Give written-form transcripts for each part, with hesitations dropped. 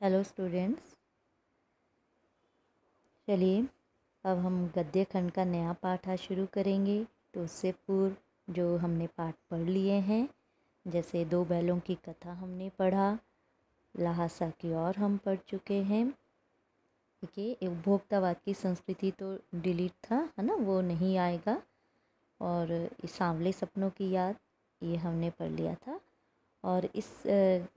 Hello students, चलिए अब हम गद्य खंड का नया पाठ आज शुरू करेंगे। तो उससे पूर्व जो हमने पाठ पढ़ लिए हैं, जैसे दो बैलों की कथा हमने पढ़ा, लहासा की और हम पढ़ चुके हैं। देखिए, उपभोक्तावाद की संस्कृति तो डिलीट था, है ना, वो नहीं आएगा। और इस सांवले सपनों की याद, ये हमने पढ़ लिया था। और इस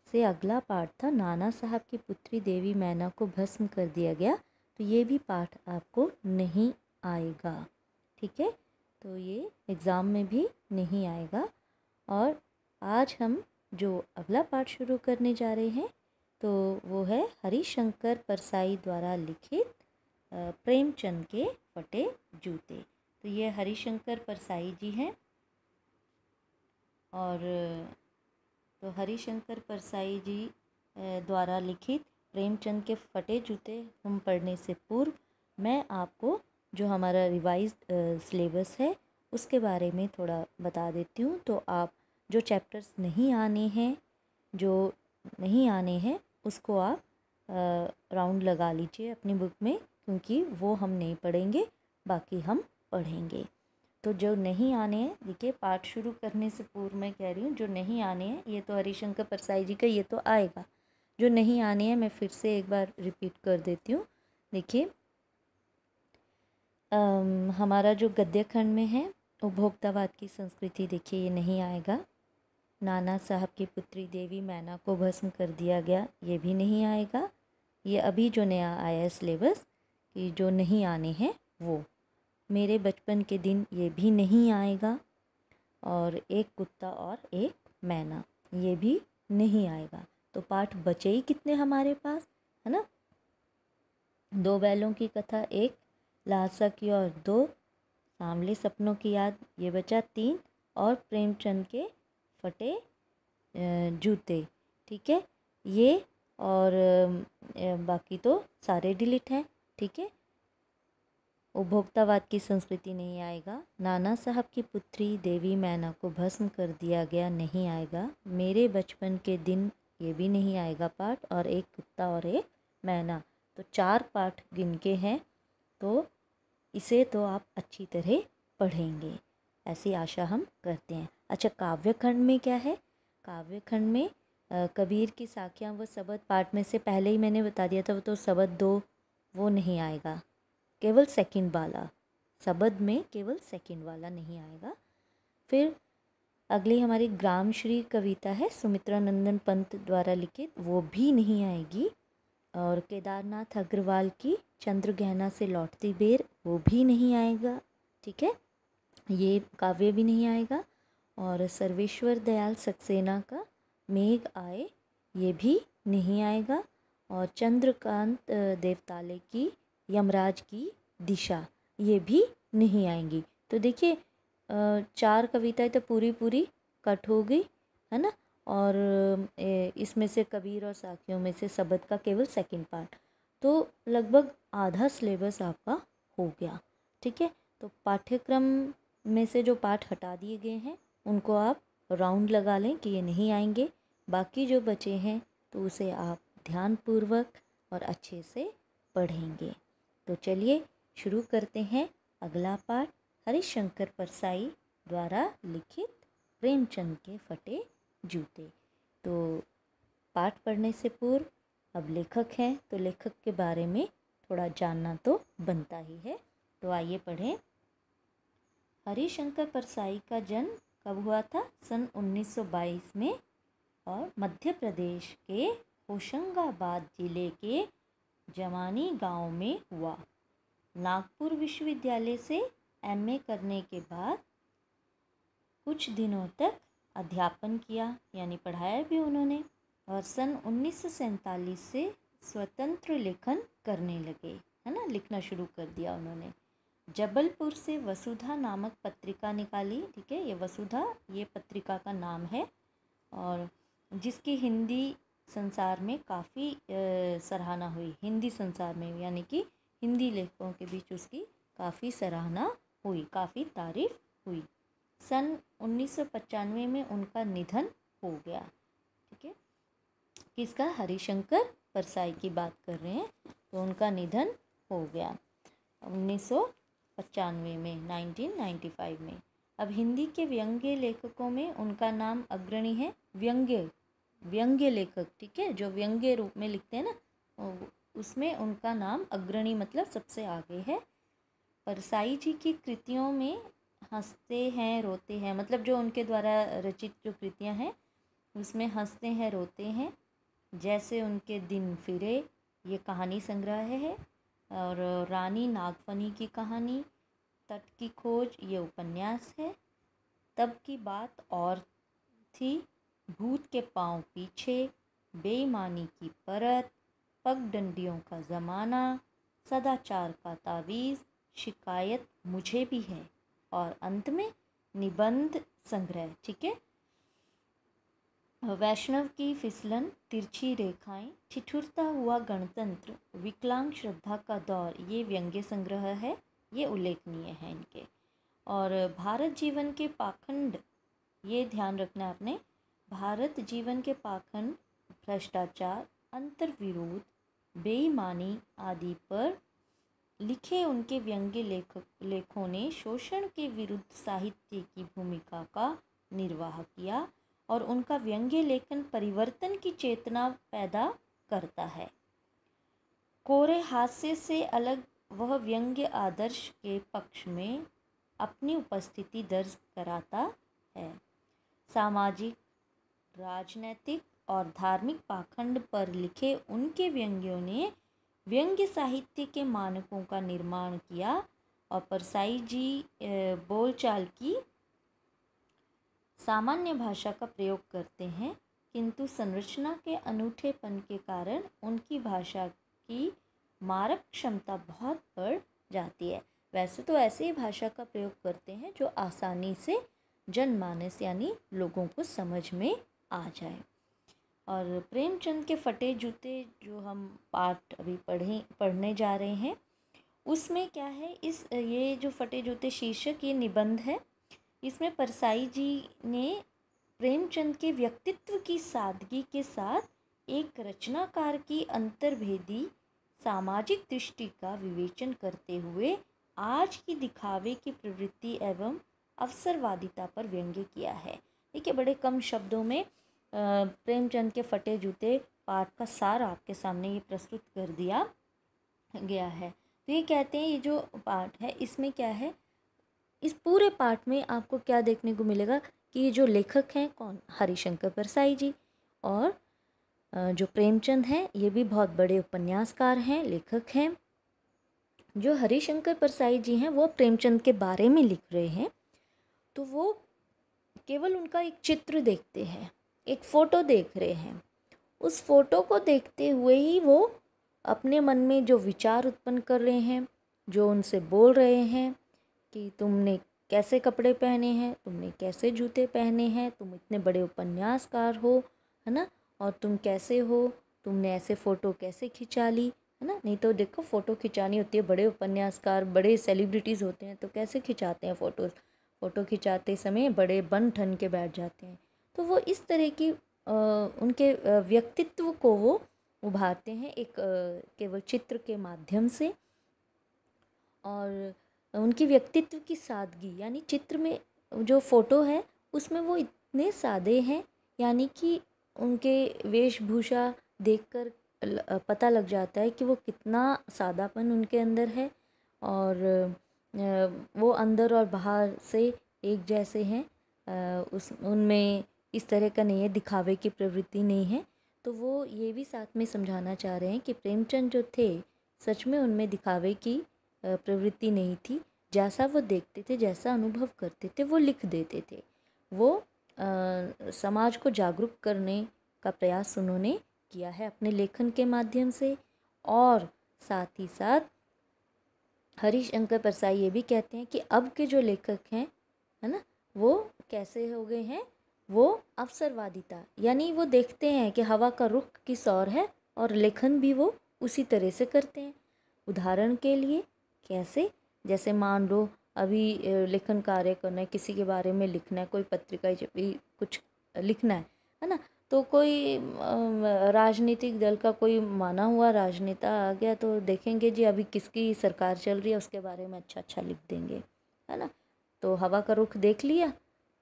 से अगला पाठ था नाना साहब की पुत्री देवी मैना को भस्म कर दिया गया। तो ये भी पाठ आपको नहीं आएगा, ठीक है। तो ये एग्ज़ाम में भी नहीं आएगा। और आज हम जो अगला पाठ शुरू करने जा रहे हैं तो वो है हरिशंकर परसाई द्वारा लिखित प्रेमचंद के फटे जूते। तो ये हरिशंकर परसाई जी हैं। और तो हरिशंकर परसाई जी द्वारा लिखित प्रेमचंद के फटे जूते हम पढ़ने से पूर्व मैं आपको जो हमारा रिवाइज्ड सिलेबस है उसके बारे में थोड़ा बता देती हूँ। तो आप जो चैप्टर्स नहीं आने हैं उसको आप राउंड लगा लीजिए अपनी बुक में, क्योंकि वो हम नहीं पढ़ेंगे, बाकी हम पढ़ेंगे। तो जो नहीं आने हैं, देखिए पाठ शुरू करने से पूर्व मैं कह रही हूँ जो नहीं आने हैं, ये तो हरिशंकर परसाई जी का ये तो आएगा। जो नहीं आने हैं मैं फिर से एक बार रिपीट कर देती हूँ। देखिए, हमारा जो गद्य खंड में है उपभोक्तावाद की संस्कृति, देखिए ये नहीं आएगा। नाना साहब की पुत्री देवी मैना को भस्म कर दिया गया, ये भी नहीं आएगा। ये अभी जो नया आया है सिलेबस कि जो नहीं आने हैं वो मेरे बचपन के दिन, ये भी नहीं आएगा। और एक कुत्ता और एक मैना, ये भी नहीं आएगा। तो पाठ बचे ही कितने हमारे पास, है ना। दो बैलों की कथा एक, लासा की और दो, सांवले सपनों की याद ये बचा तीन, और प्रेमचंद के फटे जूते, ठीक है ये। और बाकी तो सारे डिलीट हैं, ठीक है। उपभोक्तावाद की संस्कृति नहीं आएगा। नाना साहब की पुत्री देवी मैना को भस्म कर दिया गया नहीं आएगा। मेरे बचपन के दिन ये भी नहीं आएगा पाठ। और एक कुत्ता और एक मैना, तो चार पाठ गिन के हैं। तो इसे तो आप अच्छी तरह पढ़ेंगे, ऐसी आशा हम करते हैं। अच्छा, काव्य खंड में क्या है? काव्य खंड में कबीर की साखियाँ व सबद पाठ में से पहले ही मैंने बता दिया था, वो तो सबद दो वो नहीं आएगा, केवल सेकंड वाला। सबद में केवल सेकंड वाला नहीं आएगा। फिर अगली हमारी ग्रामश्री कविता है सुमित्रा नंदन पंत द्वारा लिखित, वो भी नहीं आएगी। और केदारनाथ अग्रवाल की चंद्र गहना से लौटती बेर, वो भी नहीं आएगा, ठीक है, ये काव्य भी नहीं आएगा। और सर्वेश्वर दयाल सक्सेना का मेघ आए, ये भी नहीं आएगा। और चंद्रकांत देवताले की यमराज की दिशा, ये भी नहीं आएंगी। तो देखिए, चार कविताएं तो पूरी पूरी कट हो गई, है ना। और इसमें से कबीर और साखियों में से सबद का केवल सेकंड पार्ट, तो लगभग आधा सिलेबस आपका हो गया, ठीक है। तो पाठ्यक्रम में से जो पाठ हटा दिए गए हैं उनको आप राउंड लगा लें कि ये नहीं आएंगे। बाकी जो बचे हैं तो उसे आप ध्यानपूर्वक और अच्छे से पढ़ेंगे। तो चलिए शुरू करते हैं अगला पाठ, हरिशंकर परसाई द्वारा लिखित प्रेमचंद के फटे जूते। तो पाठ पढ़ने से पूर्व अब लेखक हैं तो लेखक के बारे में थोड़ा जानना तो बनता ही है। तो आइए पढ़ें। हरिशंकर परसाई का जन्म कब हुआ था? सन 1922 में, और मध्य प्रदेश के होशंगाबाद जिले के जवानी गांव में हुआ। नागपुर विश्वविद्यालय से एमए करने के बाद कुछ दिनों तक अध्यापन किया, यानी पढ़ाया भी उन्होंने। और सन 1947 से स्वतंत्र लेखन करने लगे, है ना, लिखना शुरू कर दिया उन्होंने। जबलपुर से वसुधा नामक पत्रिका निकाली, ठीक है, ये वसुधा ये पत्रिका का नाम है, और जिसकी हिंदी संसार में काफ़ी सराहना हुई। हिंदी संसार में यानी कि हिंदी लेखकों के बीच उसकी काफ़ी सराहना हुई, काफ़ी तारीफ हुई। सन 1995 में उनका निधन हो गया, ठीक है, किसका? हरिशंकर परसाई की बात कर रहे हैं, तो उनका निधन हो गया 1995 में, 1995 में। अब हिंदी के व्यंग्य लेखकों में उनका नाम अग्रणी है। व्यंग्य लेखक, ठीक है, जो व्यंग्य रूप में लिखते हैं ना, उसमें उनका नाम अग्रणी मतलब सबसे आगे है। परसाई जी की कृतियों में हंसते हैं रोते हैं, मतलब जो उनके द्वारा रचित जो कृतियां हैं उसमें हंसते हैं रोते हैं, जैसे उनके दिन फिरे, ये कहानी संग्रह है। और रानी नागफनी की कहानी, तट की खोज, ये उपन्यास है। तब की बात और थी, भूत के पांव पीछे, बेईमानी की परत, पगडंडियों का ज़माना, सदाचार का तावीज़, शिकायत मुझे भी है, और अंत में निबंध संग्रह, ठीक है। वैष्णव की फिसलन, तिरछी रेखाएं, ठिठुरता हुआ गणतंत्र, विकलांग श्रद्धा का दौर, ये व्यंग्य संग्रह है, ये उल्लेखनीय है इनके। और भारत जीवन के पाखंड, ये ध्यान रखना आपने, भारत जीवन के पाखंड, भ्रष्टाचार, अंतर्विरोध, बेईमानी आदि पर लिखे उनके व्यंग्य लेखों ने शोषण के विरुद्ध साहित्य की भूमिका का निर्वाह किया, और उनका व्यंग्य लेखन परिवर्तन की चेतना पैदा करता है। कोरे हास्य से अलग वह व्यंग्य आदर्श के पक्ष में अपनी उपस्थिति दर्ज कराता है। सामाजिक, राजनैतिक और धार्मिक पाखंड पर लिखे उनके व्यंग्यों ने व्यंग्य साहित्य के मानकों का निर्माण किया, और परसाई जी बोलचाल की सामान्य भाषा का प्रयोग करते हैं, किंतु संरचना के अनूठेपन के कारण उनकी भाषा की मारक क्षमता बहुत बढ़ जाती है। वैसे तो ऐसे ही भाषा का प्रयोग करते हैं जो आसानी से जनमानस यानी लोगों को समझ में आ जाए। और प्रेमचंद के फटे जूते जो हम पाठ अभी पढ़ने जा रहे हैं, उसमें क्या है, ये जो फटे जूते शीर्षक, ये निबंध है। इसमें परसाई जी ने प्रेमचंद के व्यक्तित्व की सादगी के साथ एक रचनाकार की अंतर्भेदी सामाजिक दृष्टि का विवेचन करते हुए आज की दिखावे की प्रवृत्ति एवं अवसरवादिता पर व्यंग्य किया है। देखिए, बड़े कम शब्दों में प्रेमचंद के फटे जूते पाठ का सार आपके सामने ये प्रस्तुत कर दिया गया है। तो ये कहते हैं, ये जो पाठ है इसमें क्या है, इस पूरे पाठ में आपको क्या देखने को मिलेगा कि ये जो लेखक हैं कौन, हरिशंकर परसाई जी, और जो प्रेमचंद हैं ये भी बहुत बड़े उपन्यासकार हैं, लेखक हैं। जो हरिशंकर परसाई जी हैं वो प्रेमचंद के बारे में लिख रहे हैं, तो वो केवल उनका एक चित्र देखते हैं, एक फ़ोटो देख रहे हैं। उस फोटो को देखते हुए ही वो अपने मन में जो विचार उत्पन्न कर रहे हैं, जो उनसे बोल रहे हैं कि तुमने कैसे कपड़े पहने हैं, तुमने कैसे जूते पहने हैं, तुम इतने बड़े उपन्यासकार हो, है ना, और तुम कैसे हो, तुमने ऐसे फ़ोटो कैसे खिंचा ली, है ना। नहीं तो देखो, फ़ोटो खिंचानी होती है, बड़े उपन्यासकार, बड़े सेलिब्रिटीज़ होते हैं तो कैसे खिंचाते हैं फ़ोटोज़, फ़ोटो खिंचाते समय बड़े बन ठन के बैठ जाते हैं। तो वो इस तरह की उनके व्यक्तित्व को वो उभारते हैं एक केवल चित्र के माध्यम से। और उनकी व्यक्तित्व की सादगी, यानी चित्र में जो फ़ोटो है उसमें वो इतने सादे हैं, यानी कि उनके वेशभूषा देखकर पता लग जाता है कि वो कितना सादापन उनके अंदर है, और वो अंदर और बाहर से एक जैसे हैं। उनमें इस तरह का नहीं है, दिखावे की प्रवृत्ति नहीं है। तो वो ये भी साथ में समझाना चाह रहे हैं कि प्रेमचंद जो थे सच में उनमें दिखावे की प्रवृत्ति नहीं थी। जैसा वो देखते थे, जैसा अनुभव करते थे, वो लिख देते थे। वो समाज को जागरूक करने का प्रयास उन्होंने किया है अपने लेखन के माध्यम से। और साथ ही साथ हरिशंकर परसाई ये भी कहते हैं कि अब के जो लेखक हैं, है ना, वो कैसे हो गए हैं, वो अवसरवादिता, यानी वो देखते हैं कि हवा का रुख किस ओर है और लेखन भी वो उसी तरह से करते हैं। उदाहरण के लिए कैसे, जैसे मान लो अभी लेखन कार्य करना है, किसी के बारे में लिखना है, कोई पत्रिका भी कुछ लिखना है ना, तो कोई राजनीतिक दल का कोई माना हुआ राजनेता आ गया तो देखेंगे जी अभी किसकी सरकार चल रही है, उसके बारे में अच्छा अच्छा लिख देंगे, है ना। तो हवा का रुख देख लिया,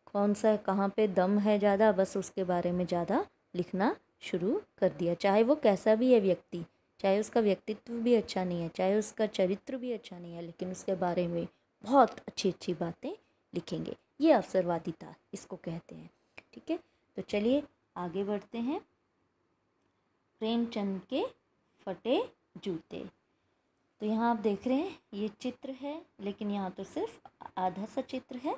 कौन सा कहाँ पे दम है ज़्यादा, बस उसके बारे में ज़्यादा लिखना शुरू कर दिया। चाहे वो कैसा भी है व्यक्ति, चाहे उसका व्यक्तित्व भी अच्छा नहीं है, चाहे उसका चरित्र भी अच्छा नहीं है, लेकिन उसके बारे में बहुत अच्छी अच्छी बातें लिखेंगे। ये अवसरवादिता इसको कहते हैं। ठीक है, तो चलिए आगे बढ़ते हैं। प्रेमचंद के फटे जूते। तो यहाँ आप देख रहे हैं ये चित्र है, लेकिन यहाँ तो सिर्फ आधा सा चित्र है,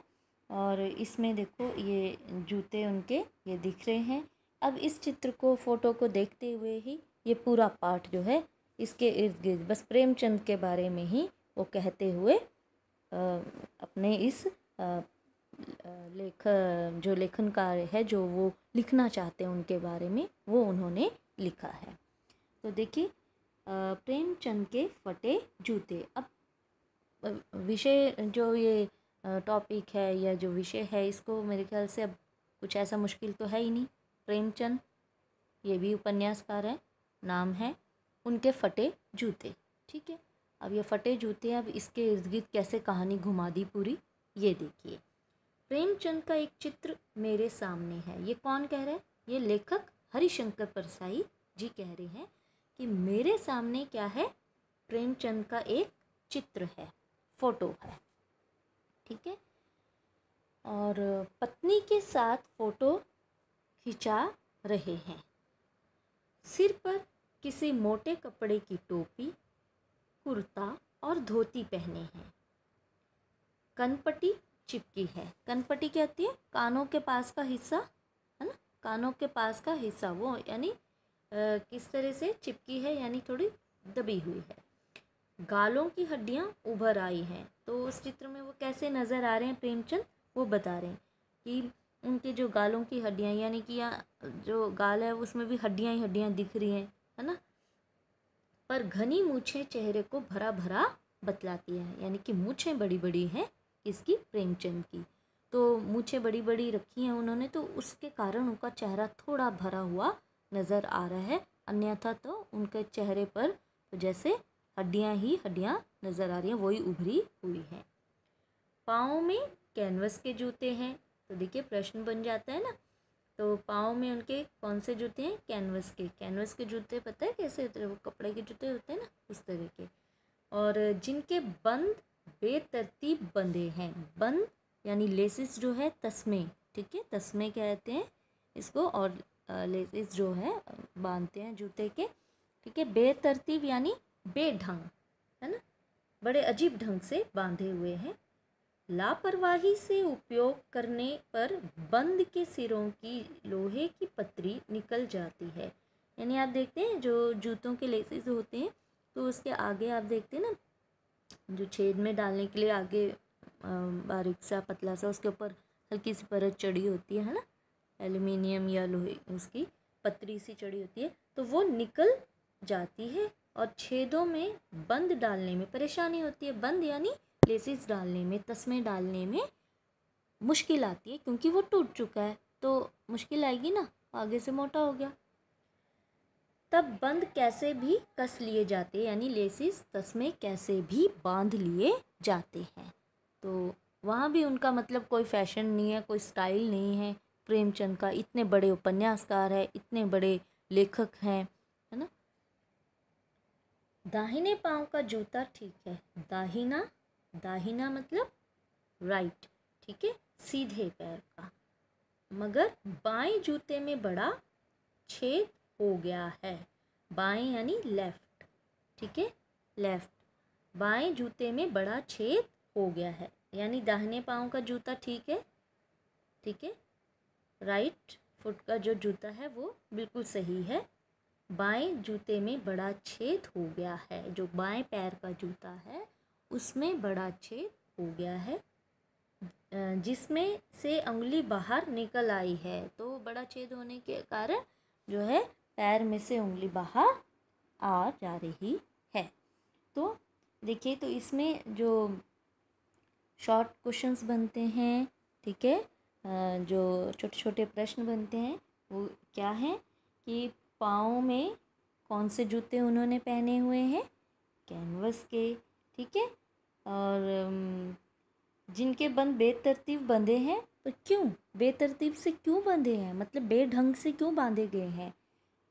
और इसमें देखो ये जूते उनके ये दिख रहे हैं। अब इस चित्र को, फोटो को देखते हुए ही ये पूरा पाठ जो है इसके इर्द गिर्द बस प्रेमचंद के बारे में ही वो कहते हुए अपने इस जो लेखन कार्य है, जो वो लिखना चाहते हैं उनके बारे में, वो उन्होंने लिखा है। तो देखिए प्रेमचंद के फटे जूते। अब विषय जो ये टॉपिक है या जो विषय है, इसको मेरे ख्याल से अब कुछ ऐसा मुश्किल तो है ही नहीं। प्रेमचंद ये भी उपन्यासकार है, नाम है उनके फटे जूते। ठीक है, अब ये फटे जूते, अब इसके इर्द गिर्द कैसे कहानी घुमा दी पूरी, ये देखिए। प्रेमचंद का एक चित्र मेरे सामने है। ये कौन कह रहा है? ये लेखक हरिशंकर परसाई जी कह रहे हैं कि मेरे सामने क्या है? प्रेमचंद का एक चित्र है, फोटो है। ठीक है, और पत्नी के साथ फोटो खिंचा रहे हैं। सिर पर किसी मोटे कपड़े की टोपी, कुर्ता और धोती पहने हैं। कनपट्टी चिपकी है। कनपट्टी क्या होती है? कानों के पास का हिस्सा, है ना, कानों के पास का हिस्सा, वो यानी किस तरह से चिपकी है, यानी थोड़ी दबी हुई है। गालों की हड्डियां उभर आई हैं। तो उस चित्र में वो कैसे नज़र आ रहे हैं प्रेमचंद, वो बता रहे हैं कि उनके जो गालों की हड्डियां, यानी कि यहाँ जो गाल है उसमें भी हड्डियां ही हड्डियां दिख रही हैं, है ना। पर घनी मूछें चेहरे को भरा भरा बतलाती हैं, यानी कि मूछें बड़ी बड़ी हैं इसकी, प्रेमचंद की। तो मूछें बड़ी बड़ी रखी हैं उन्होंने, तो उसके कारण उनका चेहरा थोड़ा भरा हुआ नज़र आ रहा है, अन्यथा तो उनके चेहरे पर तो जैसे हड्डियां ही हड्डियां नज़र आ रही हैं, वही उभरी हुई हैं। पाँव में कैनवस के जूते हैं। तो देखिए प्रश्न बन जाता है ना। तो पाँव में उनके कौन से जूते हैं? कैनवस के। कैनवस के जूते पता है कैसे होते हैं? वो कपड़े के जूते होते हैं ना, उस तरह के। और जिनके बंद बेतरतीब बंधे हैं। बंद यानी लेसिस जो है, तस्मे, ठीक है, तस्मे कहते हैं इसको, और लेसिस जो है बांधते हैं जूते के, ठीक है। बेतरतीब यानी बेढंग, है ना, बड़े अजीब ढंग से बांधे हुए हैं। लापरवाही से उपयोग करने पर बंद के सिरों की लोहे की पतरी निकल जाती है। यानी आप देखते हैं जो जूतों के लेसेस होते हैं, तो उसके आगे आप देखते हैं ना, जो छेद में डालने के लिए आगे बारीक सा पतला सा उसके ऊपर हल्की सी परत चढ़ी होती है ना, एल्युमिनियम या लोहे उसकी पतरी सी चढ़ी होती है, तो वो निकल जाती है और छेदों में बंद डालने में परेशानी होती है। बंद यानी लेसिस डालने में, तस्मे डालने में मुश्किल आती है, क्योंकि वो टूट चुका है तो मुश्किल आएगी ना, आगे से मोटा हो गया। तब बंद कैसे भी कस लिए जाते, यानी लेसिस तस्मे कैसे भी बांध लिए जाते हैं। तो वहाँ भी उनका मतलब कोई फैशन नहीं है, कोई स्टाइल नहीं है प्रेमचंद का। इतने बड़े उपन्यासकार है, इतने बड़े लेखक हैं, है ना। दाहिने पाँव का जूता ठीक है। दाहिना, दाहिना मतलब राइट, ठीक है, सीधे पैर का। मगर बाएं जूते में बड़ा छेद हो गया है। बाएं यानी लेफ्ट, ठीक है, लेफ्ट। बाएं जूते में बड़ा छेद हो गया है, यानी दाहिने पाँव का जूता ठीक है, ठीक है, राइट फुट का जो जूता है वो बिल्कुल सही है। बाएं जूते में बड़ा छेद हो गया है, जो बाएं पैर का जूता है उसमें बड़ा छेद हो गया है, जिसमें से उंगली बाहर निकल आई है। तो बड़ा छेद होने के कारण जो है पैर में से उंगली बाहर आ जा रही है। तो देखिए, तो इसमें जो शॉर्ट क्वेश्चंस बनते हैं, ठीक है, जो छोटे छोटे प्रश्न बनते हैं वो क्या है कि पाँव में कौन से जूते उन्होंने पहने हुए हैं, कैनवस के, ठीक है। और जिनके बंद बेतरतीब बंधे हैं, तो क्यों बेतरतीब से क्यों बंधे हैं, मतलब बेढंग से क्यों बांधे गए हैं,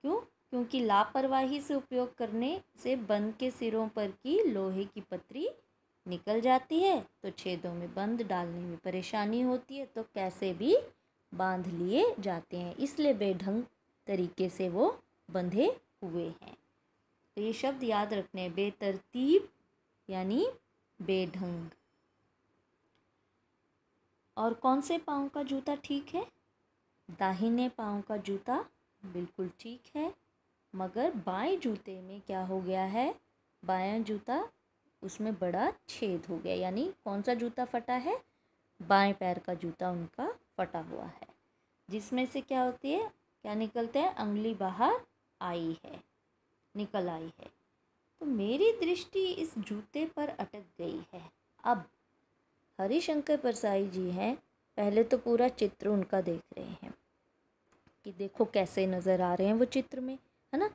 क्यों? क्योंकि लापरवाही से उपयोग करने से बंद के सिरों पर की लोहे की पतरी निकल जाती है, तो छेदों में बंद डालने में परेशानी होती है, तो कैसे भी बांध लिए जाते हैं, इसलिए बेढंग तरीके से वो बंधे हुए हैं। तो ये शब्द याद रखने, बेतरतीब यानी बेढंग। और कौन से पाँव का जूता ठीक है? दाहिने पाँव का जूता बिल्कुल ठीक है, मगर बाएं जूते में क्या हो गया है, बायां जूता उसमें बड़ा छेद हो गया, यानी कौन सा जूता फटा है, बाएं पैर का जूता उनका फटा हुआ है, जिसमें से क्या होती है, क्या निकलते हैं, अंगुली बाहर आई है, निकल आई है। तो मेरी दृष्टि इस जूते पर अटक गई है। अब हरिशंकर परसाई जी हैं, पहले तो पूरा चित्र उनका देख रहे हैं कि देखो कैसे नज़र आ रहे हैं वो चित्र में, है ना,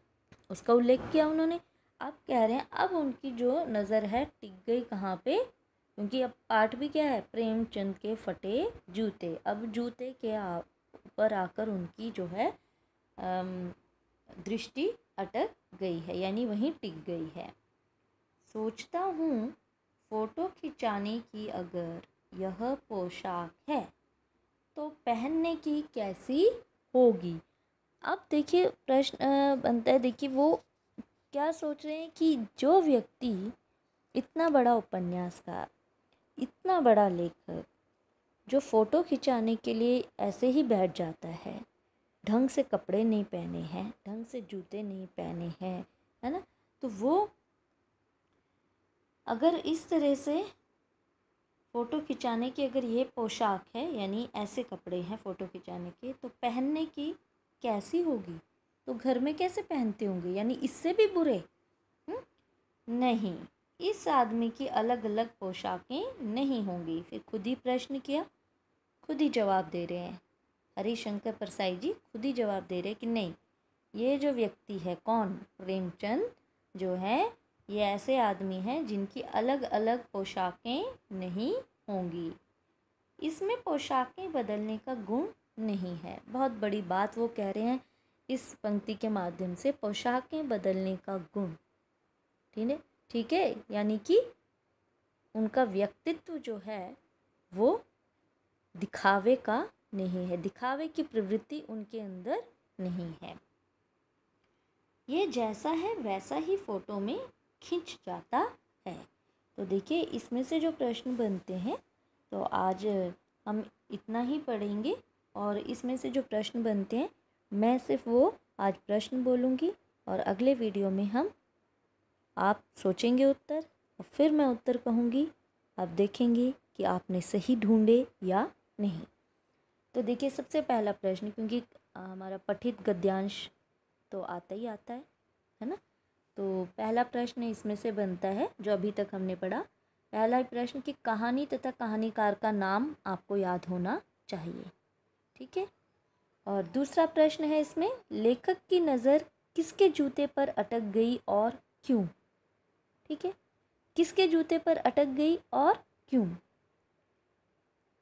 उसका उल्लेख किया उन्होंने। अब कह रहे हैं अब उनकी जो नज़र है टिक गई कहाँ पे, क्योंकि अब पाठ भी क्या है, प्रेमचंद के फटे जूते। अब जूते के ऊपर आकर उनकी जो है दृष्टि अटक गई है, यानी वहीं टिक गई है। सोचता हूँ फ़ोटो खिंचाने की अगर यह पोशाक है तो पहनने की कैसी होगी। अब देखिए प्रश्न बनता है, देखिए वो क्या सोच रहे हैं कि जो व्यक्ति इतना बड़ा उपन्यासकार, इतना बड़ा लेखक, जो फ़ोटो खिंचाने के लिए ऐसे ही बैठ जाता है, ढंग से कपड़े नहीं पहने हैं, ढंग से जूते नहीं पहने हैं, है ना, तो वो अगर इस तरह से फ़ोटो खिंचाने की अगर ये पोशाक है, यानी ऐसे कपड़े हैं फ़ोटो खिंचाने के, तो पहनने की कैसी होगी, तो घर में कैसे पहनते होंगे, यानी इससे भी बुरे। नहीं, इस आदमी की अलग अलग पोशाकें नहीं होंगी। फिर खुद ही प्रश्न किया, खुद ही जवाब दे रहे हैं, हरिशंकर परसाई जी खुद ही जवाब दे रहे हैं कि नहीं, ये जो व्यक्ति है, कौन, प्रेमचंद जो है, ये ऐसे आदमी हैं जिनकी अलग अलग पोशाकें नहीं होंगी, इसमें पोशाकें बदलने का गुण नहीं है। बहुत बड़ी बात वो कह रहे हैं इस पंक्ति के माध्यम से, पोशाकें बदलने का गुण, ठीक है, यानी कि उनका व्यक्तित्व जो है वो दिखावे का नहीं है, दिखावे की प्रवृत्ति उनके अंदर नहीं है, ये जैसा है वैसा ही फ़ोटो में खिंच जाता है। तो देखिए इसमें से जो प्रश्न बनते हैं, तो आज हम इतना ही पढ़ेंगे, और इसमें से जो प्रश्न बनते हैं मैं सिर्फ वो आज प्रश्न बोलूँगी, और अगले वीडियो में आप सोचेंगे उत्तर, और फिर मैं उत्तर कहूँगी, आप देखेंगे कि आपने सही ढूंढे या नहीं। तो देखिए सबसे पहला प्रश्न, क्योंकि हमारा पठित गद्यांश तो आता ही आता है ना, तो पहला प्रश्न इसमें से बनता है जो अभी तक हमने पढ़ा। पहला प्रश्न कि कहानी तथा कहानीकार का नाम आपको याद होना चाहिए, ठीक है। और दूसरा प्रश्न है इसमें, लेखक की नज़र किसके जूते पर अटक गई और क्यों, ठीक है, किसके जूते पर अटक गई और क्यों।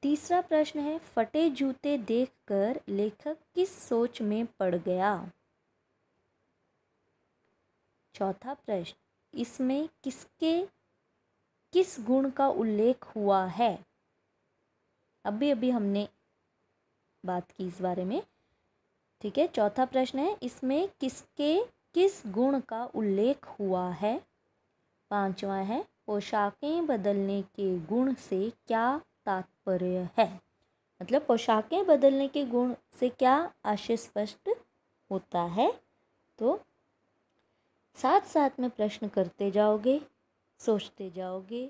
तीसरा प्रश्न है, फटे जूते देखकर लेखक किस सोच में पड़ गया। चौथा प्रश्न, इसमें किस गुण का उल्लेख हुआ है। अभी हमने बात की इस बारे में, ठीक है। चौथा प्रश्न है, इसमें किस गुण का उल्लेख हुआ है। पांचवा है, पोशाकें बदलने के गुण से क्या तात्पर्य है, मतलब पोशाकें बदलने के गुण से क्या आशय स्पष्ट होता है। तो साथ साथ में प्रश्न करते जाओगे, सोचते जाओगे,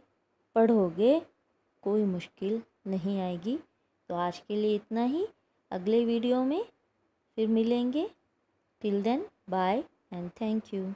पढ़ोगे, कोई मुश्किल नहीं आएगी। तो आज के लिए इतना ही, अगले वीडियो में फिर मिलेंगे। Till then bye and thank you.